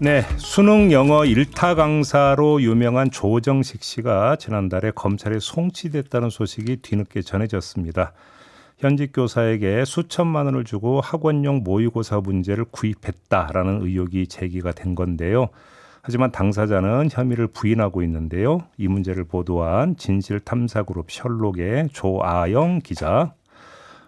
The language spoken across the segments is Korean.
네, 수능 영어 일타 강사로 유명한 조정식 씨가 지난달에 검찰에 송치됐다는 소식이 뒤늦게 전해졌습니다. 현직 교사에게 수천만 원을 주고 학원용 모의고사 문제를 구입했다라는 의혹이 제기가 된 건데요. 하지만 당사자는 혐의를 부인하고 있는데요. 이 문제를 보도한 진실탐사그룹 셜록의 조아영 기자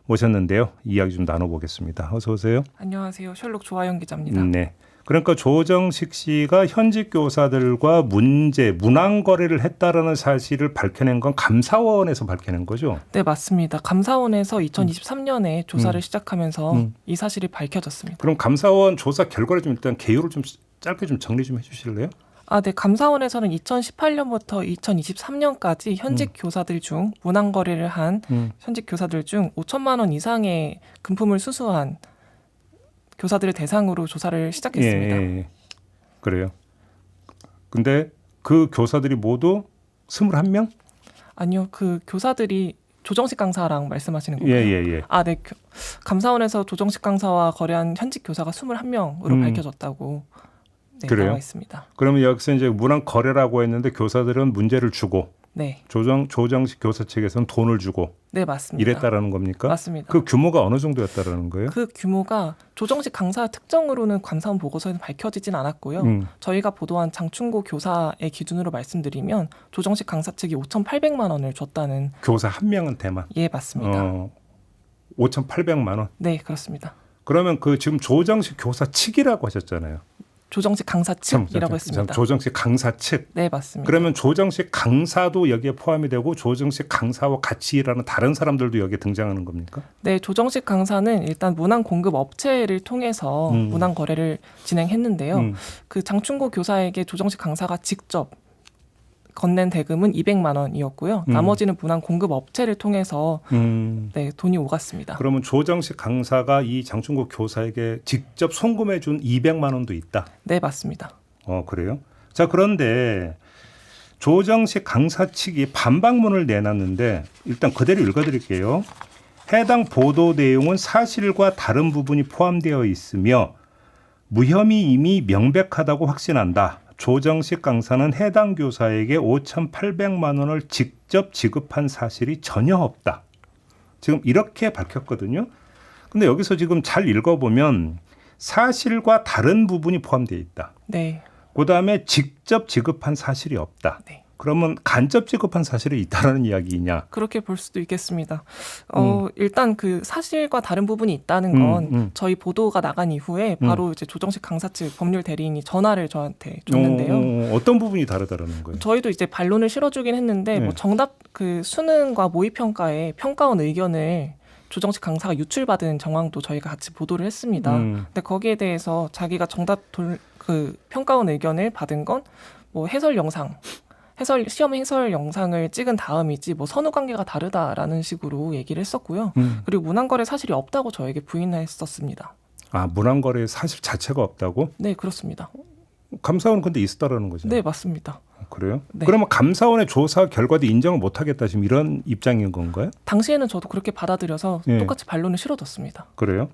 모셨는데요. 이야기 좀 나눠보겠습니다. 어서 오세요. 안녕하세요. 셜록 조아영 기자입니다. 네. 그러니까 조정식 씨가 현직 교사들과 문항 거래를 했다라는 사실을 밝혀낸 건 감사원에서 밝혀낸 거죠? 네, 맞습니다. 감사원에서 2023년에 조사를 시작하면서 이 사실이 밝혀졌습니다. 그럼 감사원 조사 결과를 좀 일단 개요를 좀 짧게 좀 정리 좀 해주실래요? 네. 감사원에서는 2018년부터 2023년까지 현직 교사들 중 문항 거래를 한 현직 교사들 중 5천만 원 이상의 금품을 수수한 교사들을 대상으로 조사를 시작했습니다. 예. 그래요. 근데 그 교사들이 모두 21명? 아니요. 그 교사들이 조정식 강사랑 말씀하시는 건가요? 예. 네. 감사원에서 조정식 강사와 거래한 현직 교사가 21명으로 밝혀졌다고 그래요? 나와 있습니다. 그러면 여기서 이제 문항 거래라고 했는데 교사들은 문제를 주고 네. 조정식 교사 측에서는 돈을 주고 네, 맞습니다. 이랬다라는 겁니까? 맞습니다. 그 규모가 어느 정도였다라는 거예요? 그 규모가 조정식 강사 특정으로는 감사원 보고서에는 밝혀지진 않았고요. 저희가 보도한 장충고 교사의 기준으로 말씀드리면 조정식 강사 측이 5,800만 원을 줬다는. 교사 한 명한테만? 예, 맞습니다. 5,800만 원? 네, 그렇습니다. 그러면 그 지금 조정식 교사 측이라고 하셨잖아요. 조정식 강사 측이라고 했습니다. 조정식 강사 측. 네, 맞습니다. 그러면 조정식 강사도 여기에 포함이 되고 조정식 강사와 같이 일하는 다른 사람들도 여기에 등장하는 겁니까? 네, 조정식 강사는 일단 문항 공급 업체를 통해서 문항 거래를 진행했는데요. 그 장충고 교사에게 조정식 강사가 직접 건넨 대금은 200만 원이었고요. 나머지는 문항 공급 업체를 통해서 돈이 오갔습니다. 그러면 조정식 강사가 이 장충고 교사에게 직접 송금해 준 200만 원도 있다? 네, 맞습니다. 그래요? 자, 그런데 조정식 강사 측이 반박문을 내놨는데 일단 그대로 읽어드릴게요. 해당 보도 내용은 사실과 다른 부분이 포함되어 있으며 무혐의임이 명백하다고 확신한다. 조정식 강사는 해당 교사에게 5,800만 원을 직접 지급한 사실이 전혀 없다. 지금 이렇게 밝혔거든요. 근데 여기서 지금 잘 읽어보면 사실과 다른 부분이 포함되어 있다. 네. 그다음에 직접 지급한 사실이 없다. 네. 그러면 간접 지급한 사실이 있다라는 이야기냐? 그렇게 볼 수도 있겠습니다. 일단 그 사실과 다른 부분이 있다는 건 저희 보도가 나간 이후에 바로 이제 조정식 강사 측 법률 대리인이 전화를 저한테 줬는데요. 어떤 부분이 다르다라는 거예요? 저희도 이제 반론을 실어주긴 했는데 네. 정답 그 수능과 모의평가에 평가원 의견을 조정식 강사가 유출받은 정황도 저희가 같이 보도를 했습니다. 근데 거기에 대해서 자기가 그 평가원 의견을 받은 건 뭐 시험 해설 영상을 찍은 다음이지 뭐 선후 관계가 다르다라는 식으로 얘기를 했었고요. 그리고 문항거래 사실이 없다고 저에게 부인했었습니다. 문항거래 사실 자체가 없다고? 네, 그렇습니다. 감사원은 근데 있었다라는 거죠? 네, 맞습니다. 그래요? 네. 그러면 감사원의 조사 결과도 인정을 못하겠다 지금 이런 입장인 건가요? 당시에는 저도 그렇게 받아들여서 예. 똑같이 반론을 실어줬습니다. 그래요?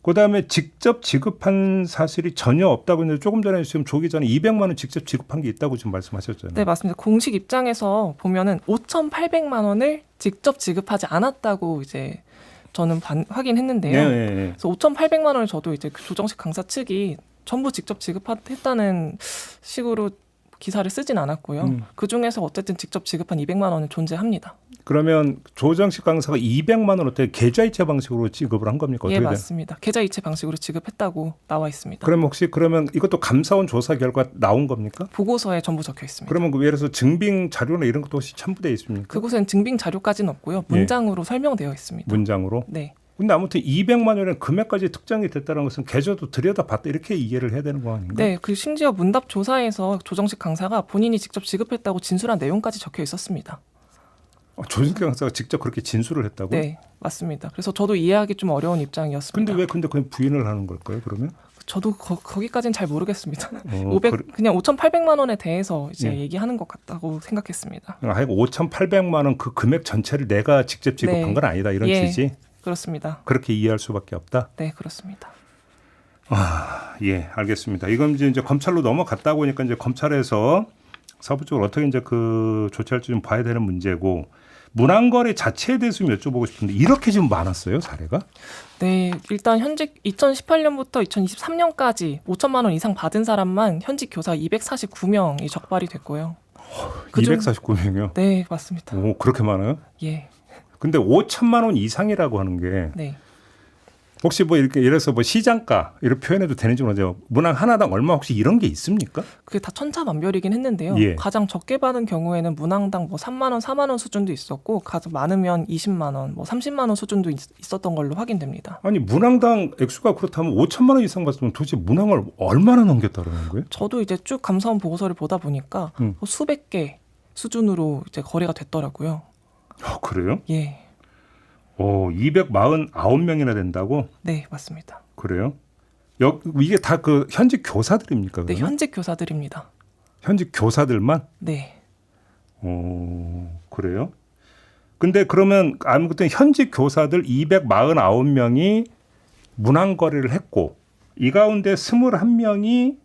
그다음에 직접 지급한 사실이 전혀 없다고 했는데 조금 전에 지금 조 기자는 200만 원 직접 지급한 게 있다고 지금 말씀하셨잖아요. 네, 맞습니다. 공식 입장에서 보면은 5,800만 원을 직접 지급하지 않았다고 이제 저는 확인했는데요. 예. 그래서 5,800만 원을 저도 이제 그 조정식 강사 측이 전부 직접 지급했다는 식으로 기사를 쓰진 않았고요. 그 중에서 어쨌든 직접 지급한 200만 원은 존재합니다. 그러면 조정식 강사가 200만 원 어떻게 계좌이체 방식으로 지급을 한 겁니까? 예, 맞습니다. 계좌이체 방식으로 지급했다고 나와 있습니다. 그러면 혹시 이것도 감사원 조사 결과 나온 겁니까? 보고서에 전부 적혀 있습니다. 그러면 예를 들어서 증빙 자료나 이런 것도 혹시 첨부되어 있습니까? 그곳엔 증빙 자료까지는 없고요. 문장으로 설명되어 있습니다. 문장으로? 네. 근데 아무튼 200만 원의 금액까지 특정이 됐다는 것은 계좌도 들여다봤다 이렇게 이해를 해야 되는 거 아닌가요? 네, 그 심지어 문답 조사에서 조정식 강사가 본인이 직접 지급했다고 진술한 내용까지 적혀 있었습니다. 조정식 강사가 직접 그렇게 진술을 했다고? 네, 맞습니다. 그래서 저도 이해하기 좀 어려운 입장이었습니다. 근데 그냥 부인을 하는 걸까요? 그러면? 저도 거기까지는 잘 모르겠습니다. 그래. 그냥 5,800만 원에 대해서 이제 얘기하는 것 같다고 생각했습니다. 하여간 5,800만 원 그 금액 전체를 내가 직접 지급한 건 아니다 이런 취지? 그렇습니다. 그렇게 이해할 수밖에 없다? 네, 그렇습니다. 예, 알겠습니다. 이건 이제 검찰로 넘어갔다 보니까 이제 검찰에서 사법적으로 어떻게 이제 그 조치할지 좀 봐야 되는 문제고, 문항거래 자체에 대해서 좀 여쭤보고 싶은데 이렇게 좀 많았어요, 사례가? 네, 일단 현직 2018년부터 2023년까지 5천만 원 이상 받은 사람만 현직 교사 249명이 적발이 됐고요. 249명이요? 네, 맞습니다. 오, 그렇게 많아요? 예. 근데 5천만 원 이상이라고 하는 게 네. 혹시 뭐 이렇게 예를 들어서 뭐 시장가 이렇게 표현해도 되는지 모르죠. 문항 하나당 얼마 혹시 이런 게 있습니까? 그게 다 천차만별이긴 했는데요. 예. 가장 적게 받은 경우에는 문항당 뭐 3만 원, 4만 원 수준도 있었고 가장 많으면 20만 원, 뭐 30만 원 수준도 있었던 걸로 확인됩니다. 아니 문항당 액수가 그렇다면 5천만 원 이상 받으면 도대체 문항을 얼마나 넘겼다는 거예요? 저도 이제 쭉 감사원 보고서를 보다 보니까 뭐 수백 개 수준으로 이제 거래가 됐더라고요. 그래요? 예. 249명이나 된다고? 네, 맞습니다. 그래요? 이게 다 그 현직 교사들입니까? 네, 그러면? 현직 교사들입니다. 현직 교사들만? 네. 그래요? 근데 그러면 아무튼 현직 교사들 249명이 문항 거래를 했고 이 가운데 21명이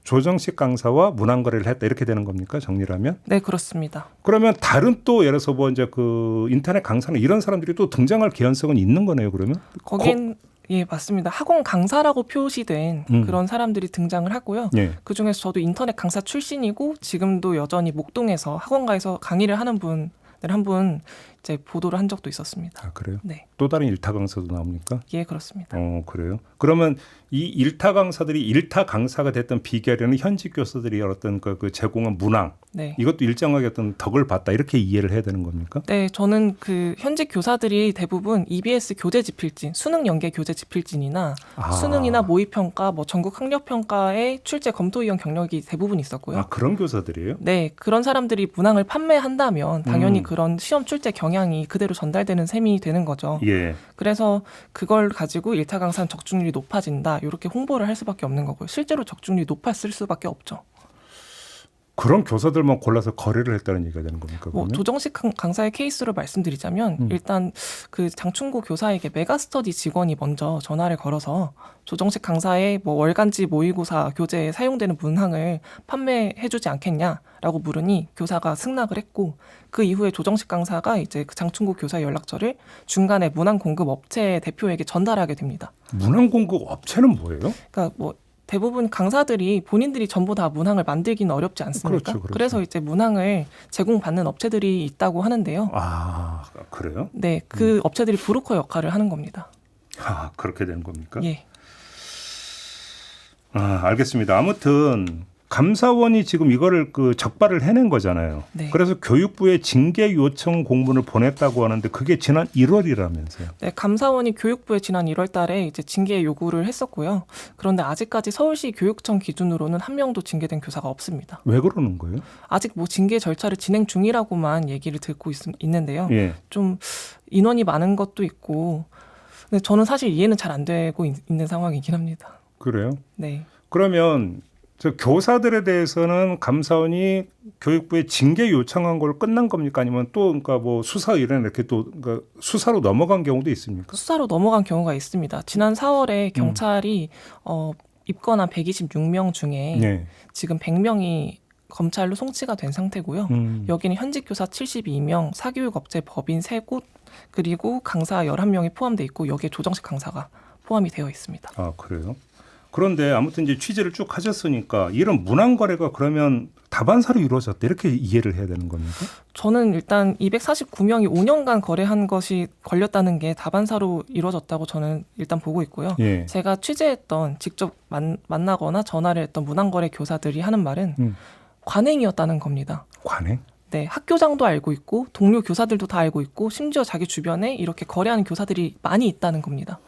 조정식 강사와 문항 거래를 했다 이렇게 되는 겁니까? 정리를 하면? 네, 그렇습니다. 그러면 다른 또 예를 들어서 뭐 이제 그 인터넷 강사나 이런 사람들이 또 등장할 개연성은 있는 거네요, 그러면? 거긴 예, 맞습니다. 학원 강사라고 표시된 그런 사람들이 등장을 하고요. 예. 그중에서 저도 인터넷 강사 출신이고 지금도 여전히 목동에서 학원가에서 강의를 하는 분을 한 분 이제 보도를 한 적도 있었습니다. 아, 그래요? 네. 또 다른 일타 강사도 나옵니까? 예, 그렇습니다. 그래요? 그러면 이 일타 강사들이 일타 강사가 됐던 비결에는 현직 교사들이 어떤 그 제공한 문항 네. 이것도 일정하게 어떤 덕을 봤다 이렇게 이해를 해야 되는 겁니까? 네, 저는 그 현직 교사들이 대부분 EBS 교재 지필진, 수능 연계 교재 지필진이나 수능이나 모의평가, 뭐 전국 학력평가의 출제 검토위원 경력이 대부분 있었고요. 그런 교사들이에요? 네, 그런 사람들이 문항을 판매한다면 당연히 그런 시험 출제 경향이 그대로 전달되는 셈이 되는 거죠. 예. 그래서 그걸 가지고 일타 강사는 적중률이 높아진다 이렇게 홍보를 할 수밖에 없는 거고요. 실제로 적중률이 높았을 수밖에 없죠. 그런 교사들만 골라서 거래를 했다는 얘기가 되는 겁니까? 뭐 그러면? 조정식 강사의 케이스로 말씀드리자면 일단 그 장충고 교사에게 메가스터디 직원이 먼저 전화를 걸어서 조정식 강사의 뭐 월간지 모의고사 교재에 사용되는 문항을 판매해주지 않겠냐라고 물으니 교사가 승낙을 했고 그 이후에 조정식 강사가 이제 그 장충고 교사의 연락처를 중간에 문항 공급 업체 대표에게 전달하게 됩니다. 문항 공급 업체는 뭐예요? 그러니까 뭐 대부분 강사들이 본인들이 전부 다 문항을 만들기는 어렵지 않습니까? 그렇죠. 그래서 이제 문항을 제공받는 업체들이 있다고 하는데요. 아, 그래요? 네, 그 업체들이 브로커 역할을 하는 겁니다. 그렇게 되는 겁니까? 예. 알겠습니다. 아무튼 감사원이 지금 이거를 그 적발을 해낸 거잖아요. 네. 그래서 교육부에 징계 요청 공문을 보냈다고 하는데 그게 지난 1월이라면서요. 네, 감사원이 교육부에 지난 1월 달에 이제 징계 요구를 했었고요. 그런데 아직까지 서울시 교육청 기준으로는 한 명도 징계된 교사가 없습니다. 왜 그러는 거예요? 아직 뭐 징계 절차를 진행 중이라고만 얘기를 듣고 있는데요. 예. 좀 인원이 많은 것도 있고 근데 저는 사실 이해는 잘 안 되고 있는 상황이긴 합니다. 그래요? 네. 그러면 저 교사들에 대해서는 감사원이 교육부에 징계 요청한 걸로 끝난 겁니까? 아니면 또 그러니까 뭐 수사 일은 이렇게 또 그러니까 수사로 넘어간 경우도 있습니까? 수사로 넘어간 경우가 있습니다. 지난 4월에 경찰이 입건한 126명 중에 네. 지금 100명이 검찰로 송치가 된 상태고요. 여기는 현직 교사 72명, 사교육업체 법인 3곳, 그리고 강사 11명이 포함되어 있고 여기에 조정식 강사가 포함이 되어 있습니다. 아, 그래요? 그런데 아무튼 이제 취재를 쭉 하셨으니까 이런 문항 거래가 그러면 다반사로 이루어졌다 이렇게 이해를 해야 되는 겁니까? 저는 일단 249명이 5년간 거래한 것이 걸렸다는 게 다반사로 이루어졌다고 저는 일단 보고 있고요. 예. 제가 취재했던 직접 만나거나 전화를 했던 문항거래 교사들이 하는 말은 관행이었다는 겁니다. 관행? 네, 학교장도 알고 있고 동료 교사들도 다 알고 있고 심지어 자기 주변에 이렇게 거래하는 교사들이 많이 있다는 겁니다.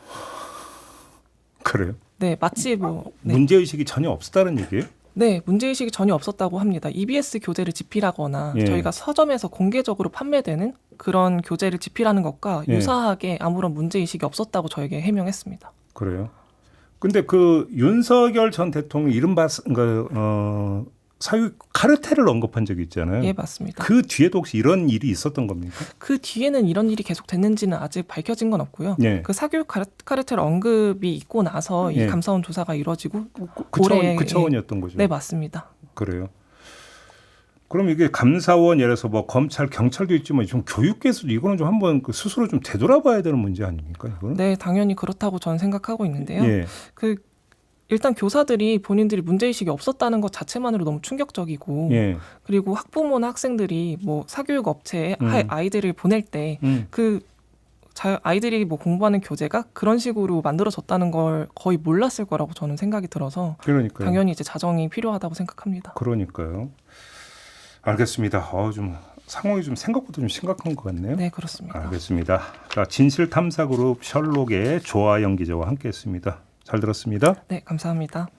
그래요? 네, 마치 뭐 네. 문제의식이 전혀 없었다는 얘기예요? 네, 문제의식이 전혀 없었다고 합니다. EBS 교재를 지필하거나 예. 저희가 서점에서 공개적으로 판매되는 그런 교재를 지필하는 것과 예. 유사하게 아무런 문제의식이 없었다고 저에게 해명했습니다. 그래요? 근데 그 윤석열 전 대통령 이른바 사교육 카르텔을 언급한 적이 있잖아요. 예, 맞습니다. 그 뒤에도 혹시 이런 일이 있었던 겁니까? 그 뒤에는 이런 일이 계속 됐는지는 아직 밝혀진 건 없고요. 예. 그 사교육 카르텔 언급이 있고 나서 예. 이 감사원 조사가 이루어지고 그 올해 차원이었던 거죠. 네, 맞습니다. 그래요. 그럼 이게 감사원 예를 들어서 뭐 검찰, 경찰도 있지만 좀 교육계에서도 이거는 좀 한번 스스로 좀 되돌아봐야 되는 문제 아닙니까? 이거는? 네, 당연히 그렇다고 저는 생각하고 있는데요. 예. 그 일단 교사들이 본인들이 문제의식이 없었다는 것 자체만으로 너무 충격적이고 예. 그리고 학부모나 학생들이 뭐 사교육 업체에 아이들을 보낼 때 그 아이들이 뭐 공부하는 교재가 그런 식으로 만들어졌다는 걸 거의 몰랐을 거라고 저는 생각이 들어서 그러니까요. 당연히 이제 자정이 필요하다고 생각합니다. 그러니까요. 알겠습니다. 좀 상황이 좀 생각보다 좀 심각한 것 같네요. 네, 그렇습니다. 알겠습니다. 자, 진실탐사그룹 셜록의 조아영 기자와 함께했습니다. 잘 들었습니다. 네, 감사합니다.